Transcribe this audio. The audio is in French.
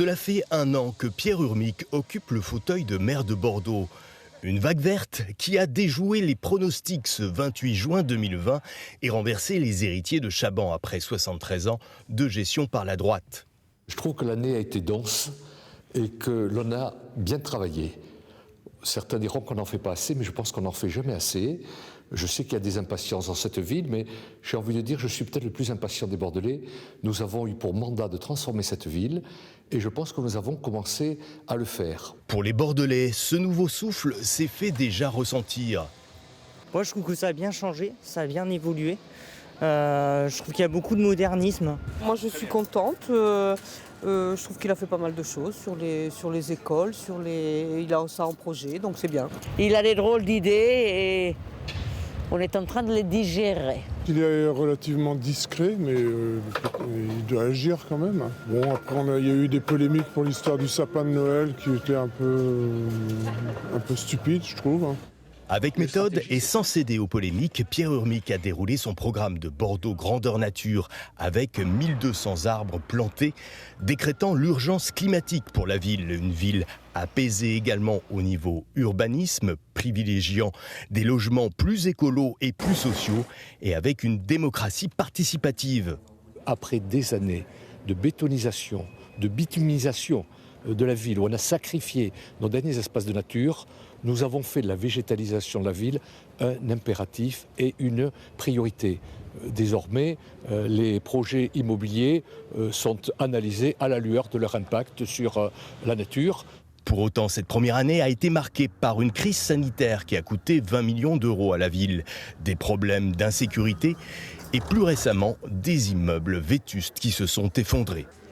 Cela fait un an que Pierre Urmic occupe le fauteuil de maire de Bordeaux. Une vague verte qui a déjoué les pronostics ce 28 juin 2020 et renversé les héritiers de Chaban après 73 ans de gestion par la droite. Je trouve que l'année a été dense et que l'on a bien travaillé. Certains diront qu'on n'en fait pas assez, mais je pense qu'on n'en fait jamais assez. Je sais qu'il y a des impatiences dans cette ville, mais j'ai envie de dire que je suis peut-être le plus impatient des Bordelais. Nous avons eu pour mandat de transformer cette ville et je pense que nous avons commencé à le faire. Pour les Bordelais, ce nouveau souffle s'est fait déjà ressentir. Moi, je trouve que ça a bien changé, ça a bien évolué. Je trouve qu'il y a beaucoup de modernisme. Moi, je suis contente. Je trouve qu'il a fait pas mal de choses sur les écoles, il a ça en projet, donc c'est bien. Il a des drôles d'idées et on est en train de les digérer. Il est relativement discret, mais il doit agir quand même. Bon, après, il y a eu des polémiques pour l'histoire du sapin de Noël qui était un peu stupide, je trouve. Avec méthode et sans céder aux polémiques, Pierre Urmic a déroulé son programme de Bordeaux grandeur nature avec 1200 arbres plantés, décrétant l'urgence climatique pour la ville. Une ville apaisée également au niveau urbanisme, privilégiant des logements plus écolos et plus sociaux et avec une démocratie participative. Après des années de bétonisation, de bitumisation de la ville, où on a sacrifié nos derniers espaces de nature, nous avons fait de la végétalisation de la ville un impératif et une priorité. Désormais, les projets immobiliers sont analysés à la lueur de leur impact sur la nature. Pour autant, cette première année a été marquée par une crise sanitaire qui a coûté 20 millions d'euros à la ville, des problèmes d'insécurité et plus récemment des immeubles vétustes qui se sont effondrés.